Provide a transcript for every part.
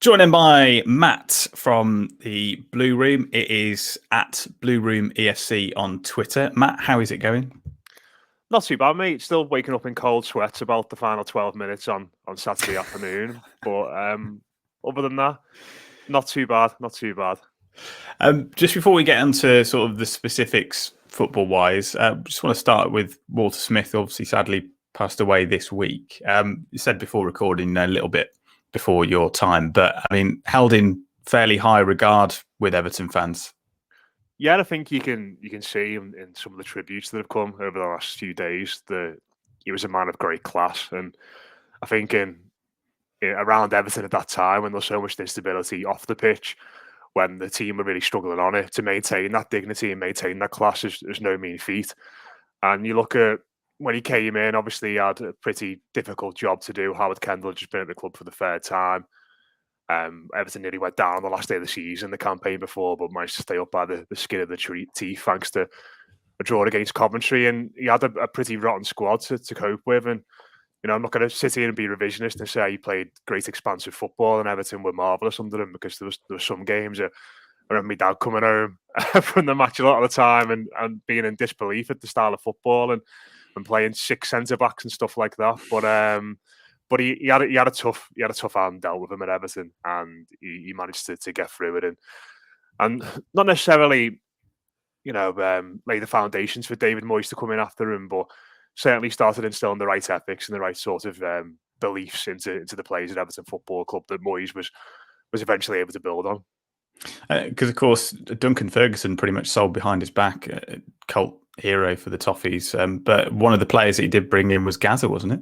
Joined by Matt from the Blue Room. It is at Blue Room EFC on Twitter. Matt, how is it going? Not too bad, mate. Still waking up in cold sweats about the final 12 minutes on Saturday afternoon. But other than that, not too bad. Not too bad. Just before we get into sort of the specifics football-wise, just want to start with Walter Smith, obviously sadly passed away this week. You said before recording a little bit before your time, but I mean, held in fairly high regard with Everton fans. Yeah, I think you can see in some of the tributes that have come over the last few days that he was a man of great class. And I think around Everton at that time, when there was so much instability off the pitch, when the team were really struggling on it, to maintain that dignity and maintain that class is no mean feat. And you look at when he came in, obviously he had a pretty difficult job to do. Howard Kendall had just been at the club for the third time. Everton nearly went down on the last day of the season, the campaign before, but managed to stay up by the skin of the teeth thanks to a draw against Coventry. And he had a pretty rotten squad to cope with. And, you know, I'm not going to sit here and be revisionist and say he played great expansive football and Everton were marvellous under him, because there was some games I remember my dad coming home from the match a lot of the time and being in disbelief at the style of football and playing six centre-backs and stuff like that. But he had a tough hand dealt with him at Everton, and he managed to get through it and not necessarily, you know, lay the foundations for David Moyes to come in after him, but certainly started instilling the right ethics and the right sort of beliefs into the players at Everton Football Club that Moyes was eventually able to build on. Because of course Duncan Ferguson pretty much sold behind his back, a cult hero for the Toffees. But one of the players that he did bring in was Gaza, wasn't it?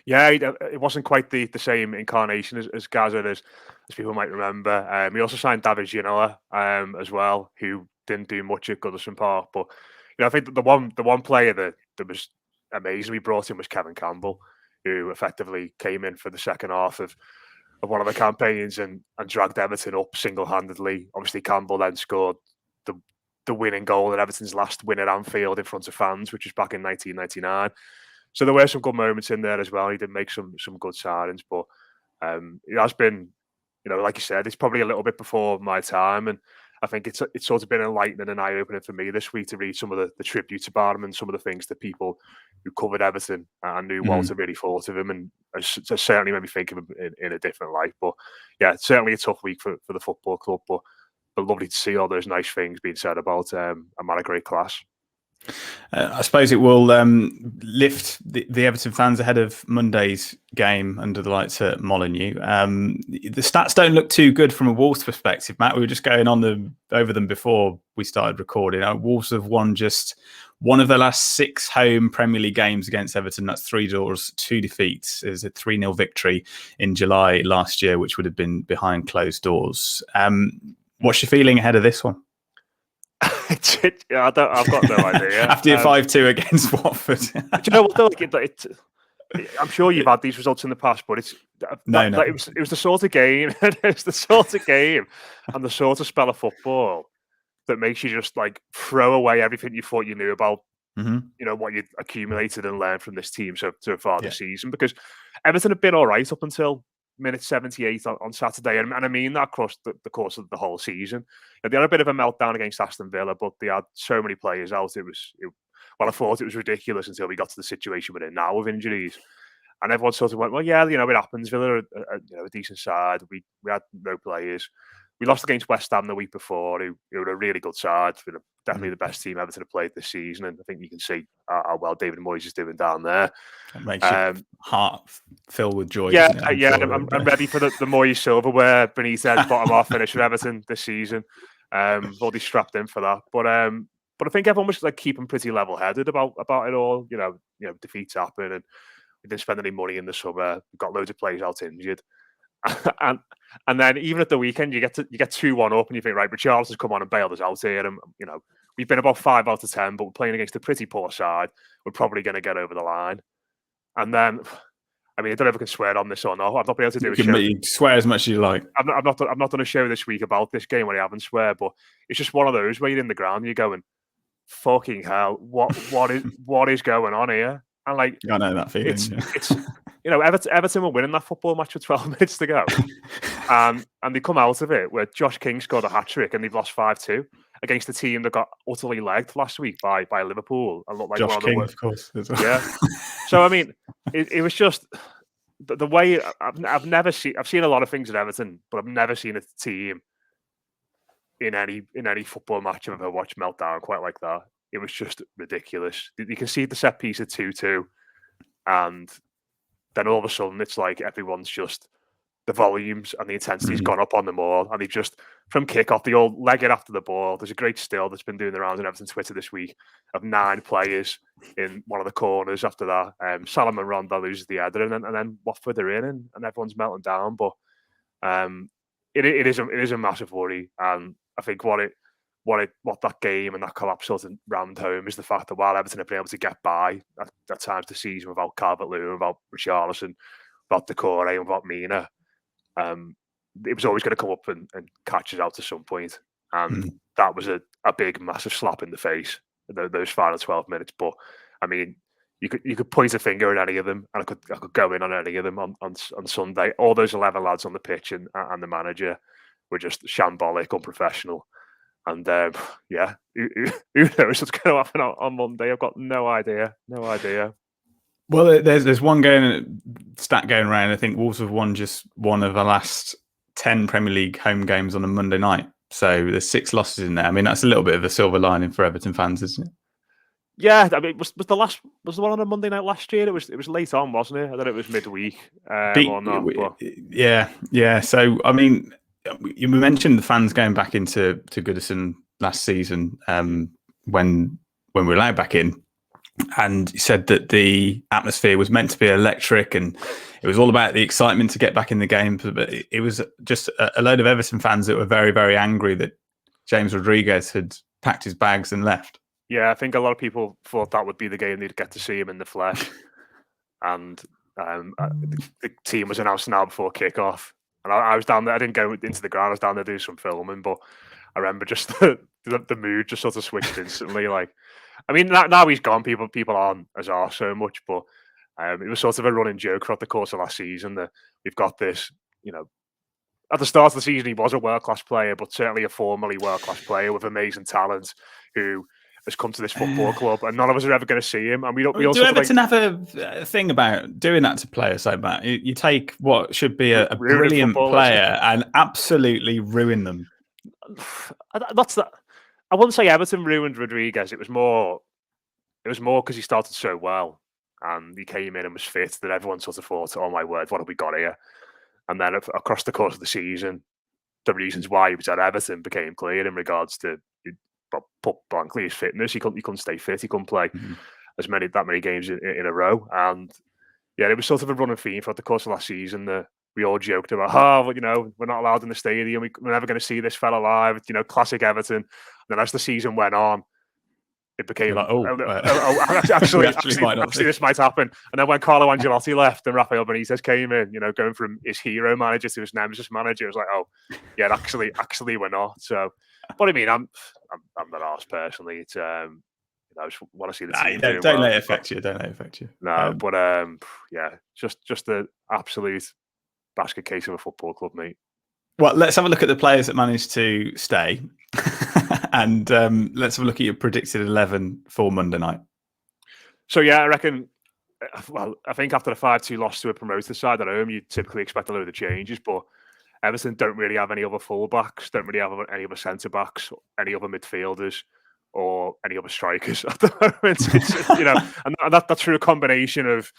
Yeah, it wasn't quite the same incarnation as Gaza as people might remember. He also signed David Ginola as well, who didn't do much at Goodison Park. But you know, I think the one player that was amazing we brought in was Kevin Campbell, who effectively came in for the second half of one of the campaigns and dragged Everton up single-handedly. Obviously, Campbell then scored the winning goal in Everton's last win at Anfield in front of fans, which was back in 1999. So there were some good moments in there as well. He did make some good signings, but it has been, you know, like you said, it's probably a little bit before my time, and I think it's sort of been enlightening and eye-opening for me this week to read some of the tributes about him and some of the things that people who covered Everton and knew Walter really thought of him, and certainly made me think of him in a different light. But yeah, it's certainly a tough week for the football club, but lovely to see all those nice things being said about a man of great class. I suppose it will lift the Everton fans ahead of Monday's game under the lights at Molineux. The stats don't look too good from a Wolves perspective, Matt. We were just going over them before we started recording. Wolves have won just one of the last 6 home Premier League games against Everton. That's 3 draws, 2 defeats. It was a 3-0 victory in July last year, which would have been behind closed doors. What's your feeling ahead of this one? I've got no idea. After your 5-2 against Watford. Do you know what? I'm sure you've had these results in the past, but it was the sort of game. It's the sort of game and the sort of spell of football that makes you just like throw away everything you thought you knew about. You know, what you'd accumulated and learned from this team so far this season. Because Everton have been all right up until minute 78 on Saturday, and I mean that across the course of the whole season. And they had a bit of a meltdown against Aston Villa, but they had so many players out. I thought it was ridiculous until we got to the situation we're in now with injuries, and everyone sort of went, well, yeah, you know, it happens. Villa are a decent side. We had no players. We lost against West Ham the week before, who were a really good side, definitely the best team Everton have played this season, and I think you can see how well David Moyes is doing down there. It makes your heart fill with joy. Yeah, I'm ready for the Moyes silverware Benitez bottom half finish for Everton this season. Already strapped in for that, but I think everyone was like keeping pretty level-headed about it all. You know, defeats happen, and we didn't spend any money in the summer. We got loads of players out injured. And then even at the weekend, you get 2-1 up, and you think, right, Richarlison's come on and bailed us out here. And you know, we've been about 5 out of 10, but we're playing against a pretty poor side. We're probably going to get over the line. And then, I mean, I don't know if I can swear on this or not. I've not been able to do a show. You swear as much as you like. I've not done a show this week about this game where I haven't swear, but it's just one of those where you're in the ground and you're going, "Fucking hell, what is going on here?" And like, I know that feeling. Everton were winning that football match with 12 minutes to go. And they come out of it where Josh King scored a hat-trick and they've lost 5-2 against a team that got utterly legged last week by Liverpool and looked like Josh one of King, the of course. Yeah. So, I mean, it was just the way I've never seen. I've seen a lot of things at Everton, but I've never seen a team in any football match I've ever watched melt down quite like that. It was just ridiculous. You can see the set piece at 2-2, and then all of a sudden it's like everyone's just the volumes and the intensity's gone up on them all, and they just from kick-off they all leg it after the ball. There's a great still that's been doing the rounds on Everton Twitter this week of 9 players in one of the corners after that. Salomon Rondon loses the header, and then Watford are in, and everyone's melting down. But it is a massive worry, and I think what that game and that collapse sort of rammed home is the fact that while Everton have been able to get by at times this season without Calvert-Lewin, without Richarlison, without Decore, and without Mina, it was always going to come up and catch us out at some point. And that was a big, massive slap in the face, those final 12 minutes. But, I mean, you could point a finger at any of them, and I could go in on any of them on Sunday. All those 11 lads on the pitch and the manager were just shambolic, unprofessional. And yeah, who knows what's going to happen on Monday? I've got no idea. No idea. Well, there's one stat going around. I think Wolves have won just one of the last 10 Premier League home games on a Monday night. So there's 6 losses in there. I mean, that's a little bit of a silver lining for Everton fans, isn't it? Yeah, I mean, was the one on a Monday night last year? It was late on, wasn't it? I don't know, it was midweek or not. But... Yeah. So I mean, you mentioned the fans going back into Goodison last season when we were allowed back in, and you said that the atmosphere was meant to be electric and it was all about the excitement to get back in the game. But it was just a load of Everton fans that were very, very angry that James Rodriguez had packed his bags and left. Yeah, I think a lot of people thought that would be the game they'd get to see him in the flesh. And the team was announced an hour before kickoff. And I was down there. I didn't go into the ground. I was down there doing some filming. But I remember just the mood just sort of switched instantly. Like, I mean, now he's gone. People aren't as arse so much. But it was sort of a running joke throughout the course of last season that we've got this, at the start of the season, he was a world-class player, but certainly a formerly world-class player with amazing talent who has come to this football club, and none of us are ever going to see him. And we also Everton have a thing about doing that to players like that. You take what should be a brilliant player and absolutely ruin them. That's that. I wouldn't say Everton ruined Rodriguez. It was more because he started so well and he came in and was fit that everyone sort of thought, "Oh my word, what have we got here?" And then across the course of the season, the reasons why he was at Everton became clear in regards to, put blankly, his fitness. He couldn't stay fit. He couldn't play that many games in a row. And yeah, it was sort of a running theme throughout the course of last season that we all joked about. We're not allowed in the stadium. We're never going to see this fella live. Classic Everton. And then as the season went on, it became like, actually, this might happen. And then when Carlo Ancelotti left and Rafael Benitez came in, going from his hero manager to his nemesis manager, it was like, oh, yeah, actually we're not. So, but I mean, I'm not arsed personally. It's I just want to see the team. Don't let it affect you. Don't let it affect you. No, but yeah, just the absolute basket case of a football club, mate. Well, let's have a look at the players that managed to stay. And let's have a look at your predicted 11 for Monday night. So, yeah, I reckon, I think after the 5-2 loss to a promoted side at home, you typically expect a load of changes, but Everton don't really have any other full-backs, don't really have any other centre-backs, any other midfielders, or any other strikers at the moment. And that's through a combination of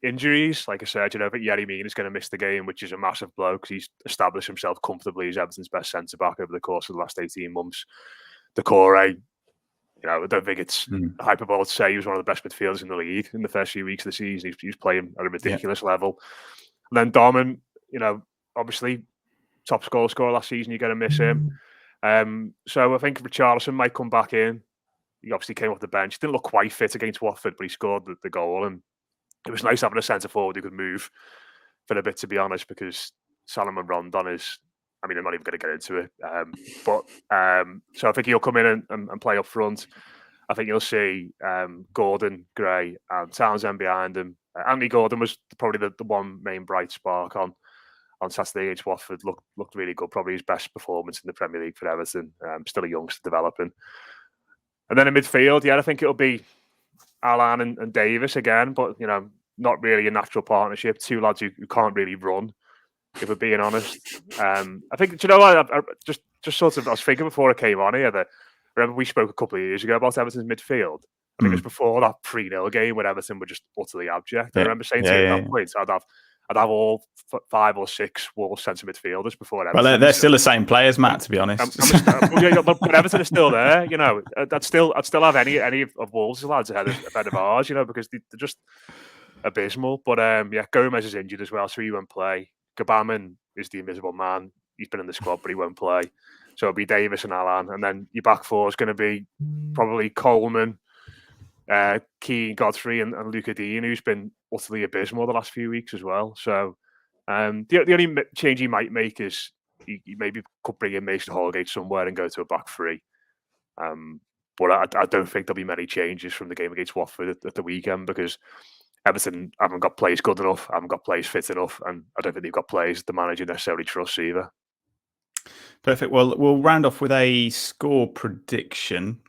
injuries. Like I said, I think Yerry Mina is going to miss the game, which is a massive blow because he's established himself comfortably as Everton's best centre-back over the course of the last 18 months. Decore, I don't think it's hyperbole to say he was one of the best midfielders in the league in the first few weeks of the season. He was playing at a ridiculous level. And then Dorman, obviously top goal scorer last season, you're going to miss him. So I think Richarlison might come back in. He obviously came off the bench. Didn't look quite fit against Watford, but he scored the goal. And it was nice having a centre forward who could move for a bit, to be honest, because Salomon Rondon is, I'm not even going to get into it. So I think he'll come in and play up front. I think you'll see Gordon, Gray and Townsend behind him. Andy Gordon was probably the one main bright spark on Saturday against Watford. Looked really good. Probably his best performance in the Premier League for Everton. Still a youngster developing. And then in midfield, I think it'll be Alan and Davis again, but not really a natural partnership. Two lads who can't really run, if we're being honest. I think, I just sort of, I was thinking before I came on here that I remember we spoke a couple of years ago about Everton's midfield. I think it was before that 3-0 game where Everton were just utterly abject. I remember saying to you at that point, I'd have all 5 or 6 Wolves centre midfielders before Everton. Well, they're still the same players, Matt, to be honest. But Everton is still there. I'd still have any of Wolves' lads ahead of ours. Because they're just abysmal. But Gomez is injured as well, so he won't play. Gabaman is the invisible man. He's been in the squad, but he won't play. So it'll be Davis and Alan, and then your back four is going to be probably Coleman, Keane, Godfrey, and Luca Dean, who's been utterly abysmal the last few weeks as well. So the only change he might make is he maybe could bring in Mason Holgate somewhere and go to a back three. But I don't think there'll be many changes from the game against Watford at the weekend, because Everton haven't got players good enough, haven't got players fit enough, and I don't think they've got players the manager necessarily trusts either. Perfect. Well, we'll round off with a score prediction.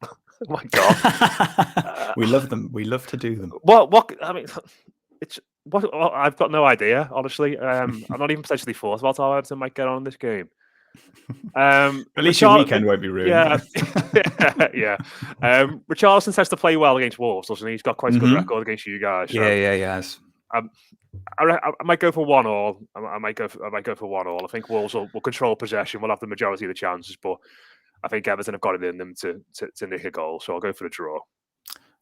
Oh my God. We love them. We love to do them. What? I mean, I've got no idea, honestly. I'm not even potentially thought about how Everton might get on in this game. At least your weekend won't be ruined. Yeah. Richarlison tends to play well against Wolves, doesn't he? He's got quite a good record against you guys. So. Yeah, he has. I might go for 1-1. I might go for 1-1. I think Wolves will control possession. We'll have the majority of the chances, but I think Everton have got it in them to nick a goal. So I'll go for the draw.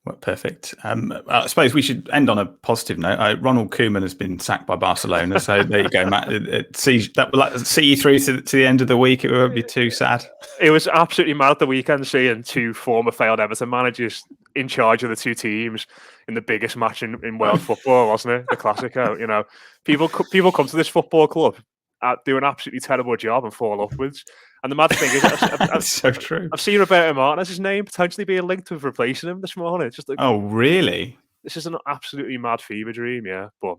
Well, perfect. I suppose we should end on a positive note. Ronald Koeman has been sacked by Barcelona, so there you go, Matt. That will see you through to the end of the week. It won't be too sad. It was absolutely mad the weekend seeing 2 former failed Everton managers in charge of the 2 teams in the biggest match in world football, wasn't it? The Classico. People come to this football club, do an absolutely terrible job and fall upwards. And the mad thing is, that's so true. I've seen Roberto Martinez's name potentially being linked with replacing him this morning. It's just like, oh, really? This is an absolutely mad fever dream, yeah. But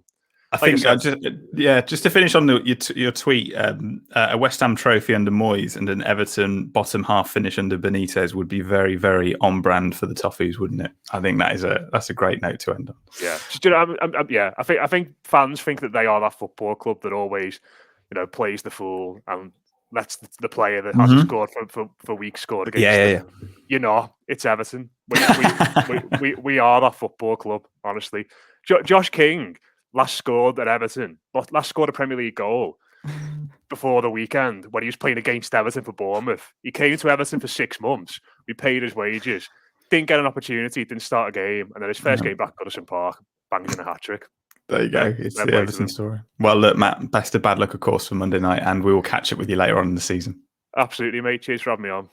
I think just to finish on your tweet, a West Ham trophy under Moyes and an Everton bottom half finish under Benitez would be very, very on brand for the Toffees, wouldn't it? I think that's a great note to end on. Yeah. I think fans think that they are that football club that always, plays the fool and lets the player that hasn't scored for weeks scored against them. It's Everton. We are that football club, honestly. Josh King last scored at Everton, last scored a Premier League goal before the weekend when he was playing against Everton for Bournemouth. He came to Everton for 6 months. We paid his wages. Didn't get an opportunity, didn't start a game, and then his first game back at Goodison Park, banged in a hat-trick. There you go. It's the Everton story. Well, look, Matt, best of bad luck, of course, for Monday night, and we will catch up with you later on in the season. Absolutely, mate. Cheers for having me on.